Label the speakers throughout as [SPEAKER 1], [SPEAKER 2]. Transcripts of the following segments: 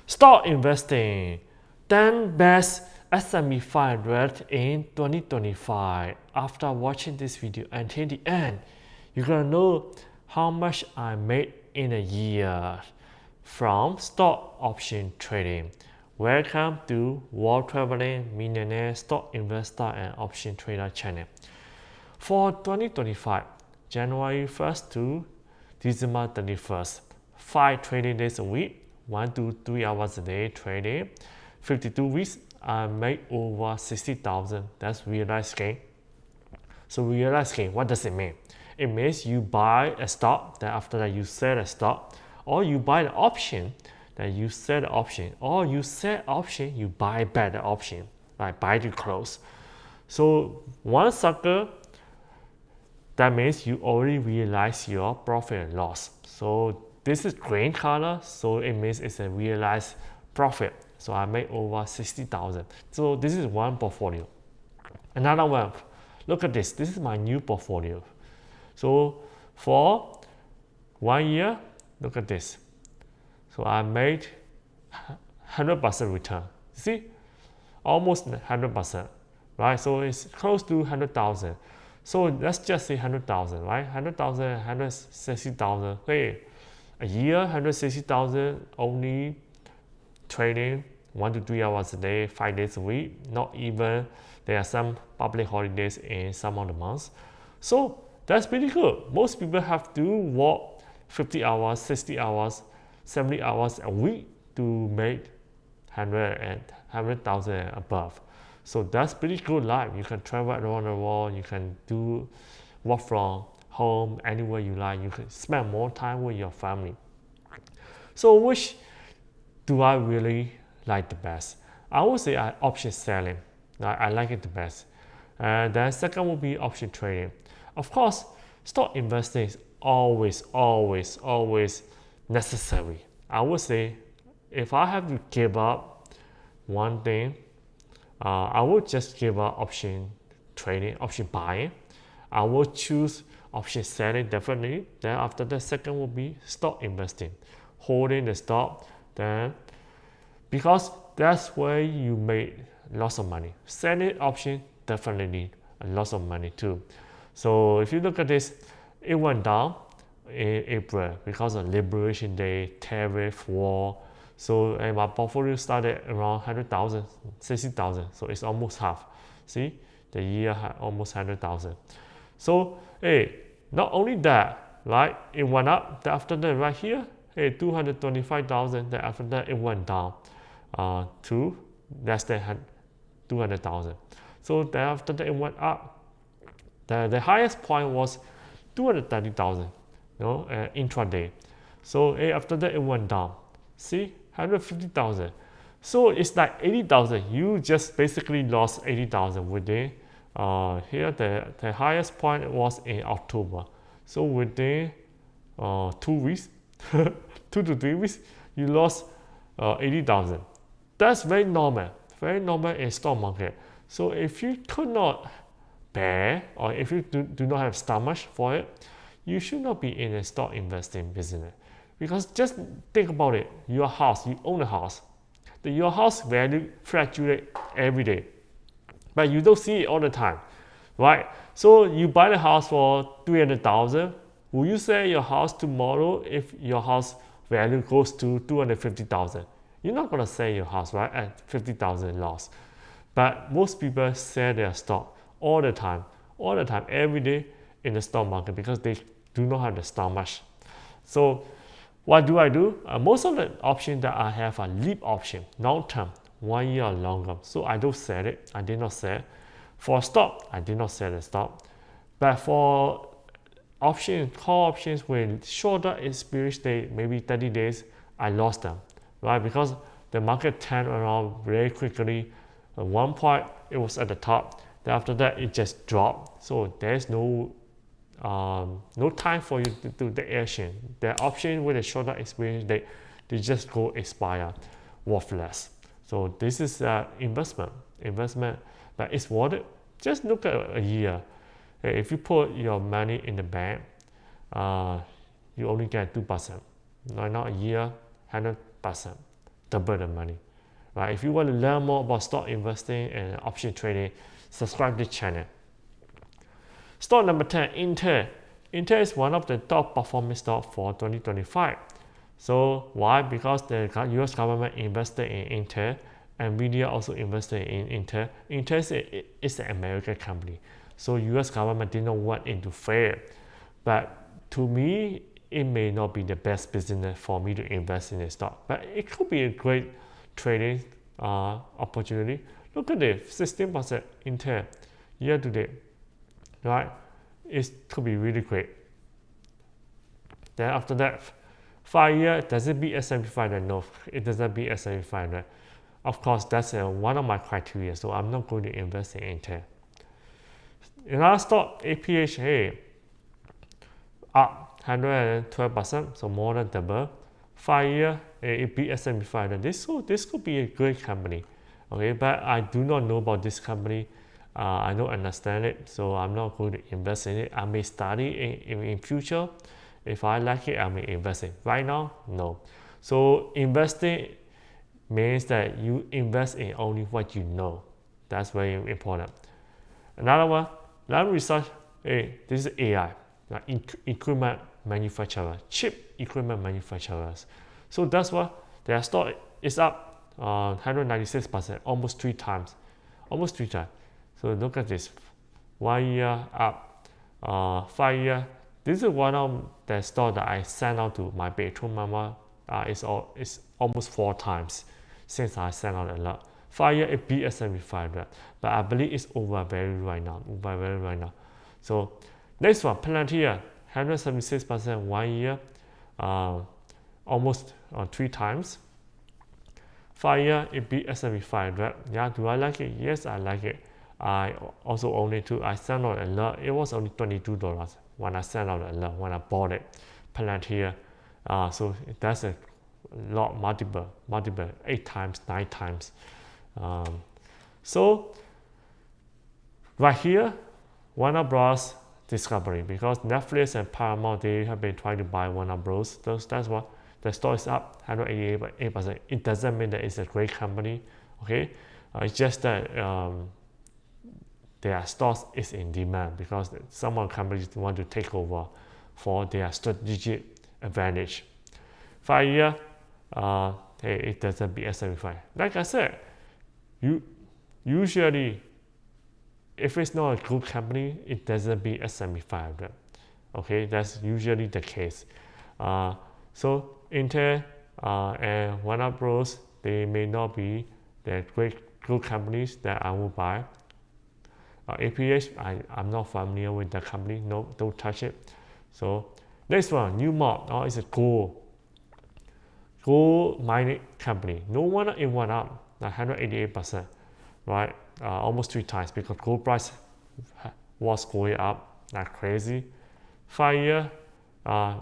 [SPEAKER 1] Stock investing, 10 best S&P 500 in 2025. After watching this video until the end, you're gonna know how much I made in a year from stock option trading. Welcome to World Traveling Millionaire Stock Investor and Option Trader channel. For 2025, January 1st to December 31st, 5 trading days a week, 1 to 3 hours a day trading, 52 weeks, I made over 60,000. That's realized gain. So realized gain, what does it mean? It means you buy a stock, then after that you sell a stock, or you buy the option, then you sell the option, or you sell option, you buy back the option, like buy to close. So one cycle, that means you already realize your profit and loss. So this is green color, so it means it's a realized profit. So I made over 60,000. So this is one portfolio. Another one, look at this. This is my new portfolio. So for 1 year, look at this. So I made 100% return. See, almost 100%, right? So it's close to 100,000. So let's just say 100,000, right? 100,000, 160,000. Hey, a year, 160,000 only trading 1 to 3 hours a day, 5 days a week. Not even, there are some public holidays in some of the months. So that's pretty good. Most people have to work 50 hours, 60 hours, 70 hours a week to make 100,000 and above. So that's pretty good life. You can travel around the world, you can do work from home anywhere you like, you can spend more time with your family. So which do I really like the best? I would say option selling. I like it the best. And then second would be option trading. Of course, stock investing is always necessary. I would say if I have to give up one thing, I would just give up option trading, option buying. I will choose option selling definitely. Then after that, second will be stock investing, holding the stock. Then because that's where you make lots of money. Selling option definitely a lot of money too. So if you look at this, it went down in April because of Liberation Day, tariff war. So and my portfolio started around 100,000, 60,000. So it's almost half. See, the year had almost 100,000. So hey, not only that, right? It went up. Then after that, right here, hey, 225,000. Then after that, it went down to less than 200,000. So then after that, it went up. The highest point was 230,000, intraday. So after that, it went down. See, 150,000. So it's like 80,000. You just basically lost 80,000 within. Here, the highest point was in October. So within 2 weeks, 2 to 3 weeks, you lost 80,000. That's very normal in stock market. So if you could not bear, or if you do not have stomach for it, you should not be in a stock investing business. Because just think about it, your house, you own a house. Your house value fluctuate every day, but you don't see it all the time, right? So you buy the house for 300,000. Will you sell your house tomorrow if your house value goes to 250,000? You're not gonna sell your house, right, at 50,000 loss. But most people sell their stock all the time, every day in the stock market because they do not have the stomach. So what do I do? Most of the options that I have are leap option, long term, 1 year or longer. So I don't sell it. I did not sell. For stock, I did not sell the stock. But for options, call options with shorter experience date, maybe 30 days, I lost them, right? Because the market turned around very quickly. At one point, it was at the top. Then after that, it just dropped. So there's no time for you to do the action. The option with a shorter experience, they just go expire, worthless. So this is investment that is worth it. Just look at a year. If you put your money in the bank, you only get 2%. Not a year, 100%. double the money. Right? If you want to learn more about stock investing and option trading, subscribe to the channel. Stock number 10, Intel. Intel is one of the top performing stocks for 2025. So why? Because the US government invested in Intel, Nvidia also invested in Intel. Intel is an American company, so US government did not want it to fail. But to me, it may not be the best business for me to invest in a stock, but it could be a great trading opportunity. Look at this, 16% Intel year to date, right? It could be really great. Then after that, 5 year, does it beat S&P 500? No, it doesn't beat S&P 500. Of course, that's one of my criteria, so I'm not going to invest in Intel. Another stock, APHA, up 112%, so more than double. 5 year, it beat S&P 500. This could be a great company, okay? But I do not know about this company. I don't understand it, so I'm not going to invest in it. I may study in future. If I like it, I may invest in it. Right now, no. So investing means that you invest in only what you know. That's very important. Another one, Lam Research. Hey, this is AI, like equipment manufacturer, chip equipment manufacturers. So that's what their stock is up 196%, almost three times. So look at this, 1 year up, 5 year. This is one of the stock that I sent out to my bedroom mama. It's almost 4 times since I sent out a lot. 5 year it beat S&P 500, but I believe it's overvalued right now. So next one, Palantir, 176% 1 year, almost 3 times. 5 year it beat S&P 500. Yeah, do I like it? Yes, I like it. I also own it too. I sent out a lot. It was only $22 when I sent out a lot, when I bought it. Palantir. So that's a lot, multiple, 8 times, 9 times. So right here, Warner Bros. Discovery, because Netflix and Paramount, they have been trying to buy Warner Bros. That's what the stock is up 188%. It doesn't mean that it's a great company, okay? It's just that their stocks is in demand because some companies want to take over for their strategic advantage. 5 year, hey, it doesn't beat S&P 500. Like I said, usually if it's not a good company, it doesn't beat S&P 500. Okay, that's usually the case. So Intel and Warner Bros. They may not be the good companies that I will buy. APH, I'm not familiar with the company. No, don't touch it. So next one, Newmont. It's a gold mining company. No wonder it went up 188%, right? Almost 3 times because gold price was going up like crazy. 5 year,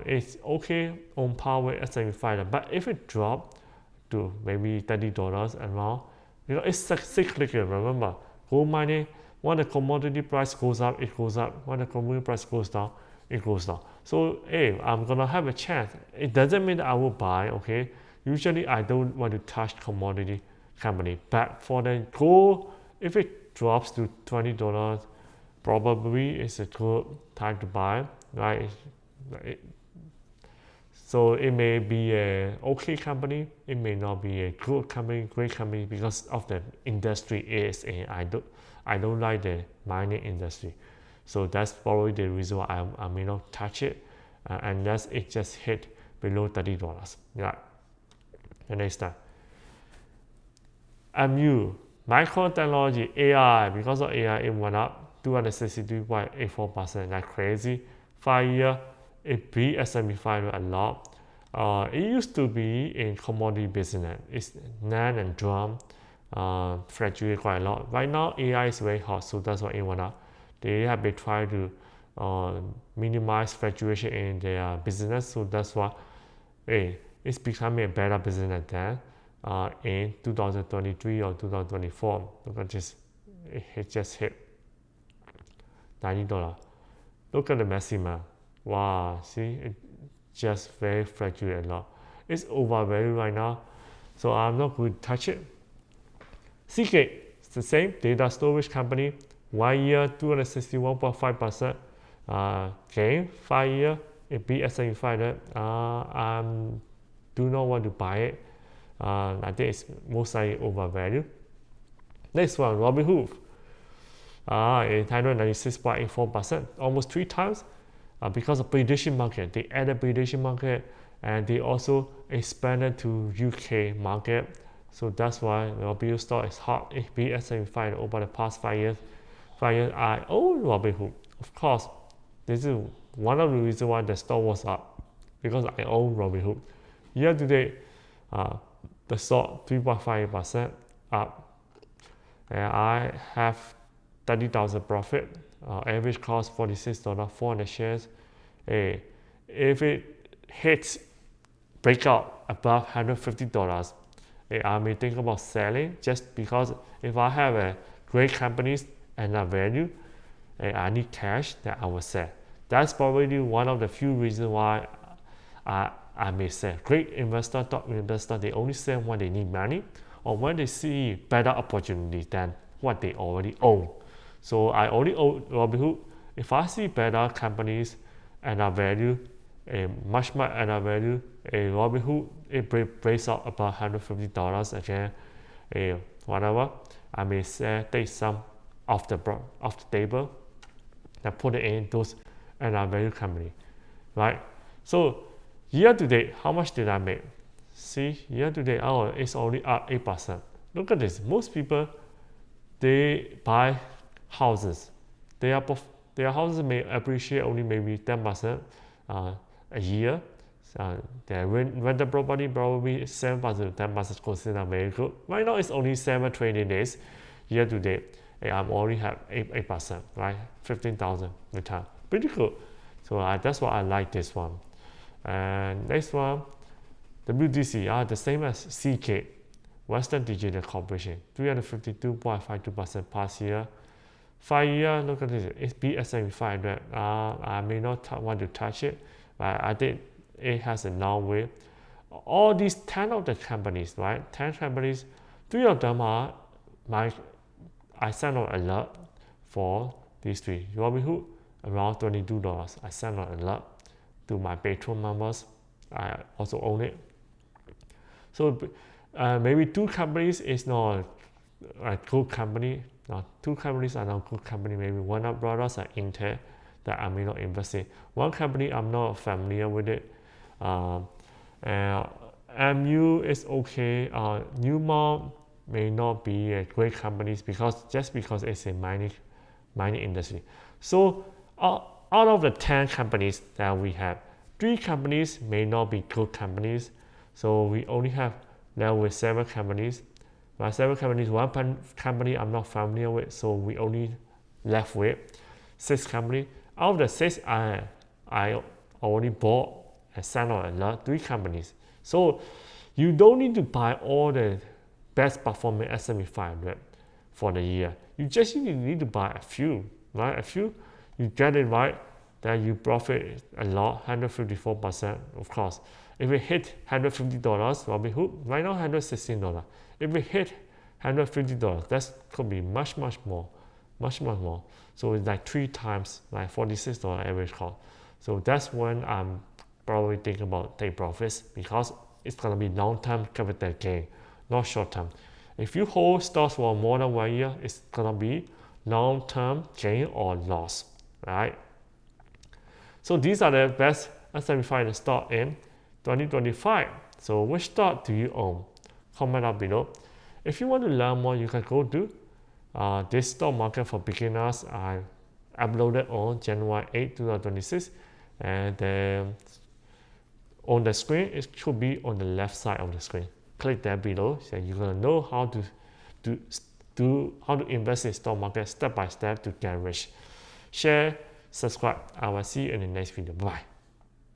[SPEAKER 1] it's okay on par with S&P 500, but if it dropped to maybe $30 around, it's cyclical. Remember, gold mining, when the commodity price goes up, it goes up. When the commodity price goes down, it goes down. So, hey, I'm gonna have a chance. It doesn't mean that I will buy, okay? Usually, I don't want to touch commodity company. But for the gold, if it drops to $20, probably it's a good time to buy, right? So it may be a okay company, it may not be a good company, great company because of the industry is in. I don't like the mining industry. So that's probably the reason why I may not touch it unless it just hit below $30. Yeah. The next time. MU, Micron Technology, AI, because of AI, it went up 262.84%, like crazy. 5 year, it beat S&P 500 a lot. It used to be in commodity business. It's NAND and DRAM fluctuate quite a lot. Right now, AI is very hot, so that's why it went up. They have been trying to minimize fluctuation in their business, so that's why it's becoming a better business than in 2023 or 2024. Look at this, it just hit $90. Look at the maxima. Wow, see, it just very fluctuate a lot. It's overvalued right now. so I'm not going to touch it. Seagate, it's the same data storage company. 1 year, 261.5% gain. 5 year, it beat S&P 500. I do not want to buy it. I think it's most likely overvalued. Next one, Robinhood. 896.84%, almost 3 times. Because of prediction market, they added prediction market, and they also expanded to UK market. So that's why Robinhood stock is hot. It beat S&P 500 over the past 5 years. 5 years, I own Robinhood. Of course, this is one of the reasons why the stock was up, because I own Robinhood. Year to date, the stock 3.5% up, and I have 30,000 profit. Average cost $46, 400 shares. If it hits breakout above $150, I may think about selling, just because if I have a great companies and a value, I need cash, that I will sell. That's probably one of the few reasons why I may sell. Great investor, top investor, they only sell when they need money or when they see better opportunity than what they already own. So I only own Robinhood if I see better companies and a value, much and a value. Robinhood, it breaks out about $150 again. Whatever, I may take some off the table and put it in those and a value company, right? So year to date, how much did I make? See, year to date, it's only up 8%. Look at this. Most people, they buy houses. Their houses may appreciate only maybe 10% a year. Their rental property probably 7% to 10% considered very good. Right now it's only 7 trading days. Year to date, I'm already have 8%, right? 15,000 return. Pretty good. So that's why I like this one. And next one, WDC, the same as CK, Western Digital Corporation, 352.52% past year. 5 year, look at this, it's beat S&P 500. I may not want to touch it, but I think it has a long way. All these 10 of the companies, right? 10 companies, 3 of them are I send out alert for these 3. Robinhood, around $22. I send out alert to my Patreon members. I also own it. So maybe 2 companies is not a good company. 2 companies are not good company. Maybe Warner Brothers or Intel that I may not invest in. 1 company I'm not familiar with it. MU is okay. Newmont may not be a great company because it's a mining industry. So out of the 10 companies that we have, 3 companies may not be good companies. So we only have left with 7 companies. My 7 companies, 1 company I'm not familiar with, so we only left with 6 companies. Out of the 6, I already bought and sent out alert 3 companies. So you don't need to buy all the best performing S&P 500 for the year. You just need to buy a few, right? A few, you get it right, then you profit a lot, 154%, of course. If it hit $150, Robinhood, right now $116. If it hit $150, that could be much more. So it's like 3 times, like $46 average cost. So that's when I'm probably thinking about take profits, because it's gonna be long-term capital gain, not short-term. If you hold stocks for more than 1 year, it's gonna be long-term gain or loss, right? So these are the best S&P 500 stock in 2025. So which stock do you own? Comment down below. If you want to learn more, you can go to this stock market for beginners. I uploaded on January 8, 2026, and on the screen, it should be on the left side of the screen. Click that below, so you're gonna know how to invest in stock market step by step to get rich. Share, subscribe. I will see you in the next video. Bye.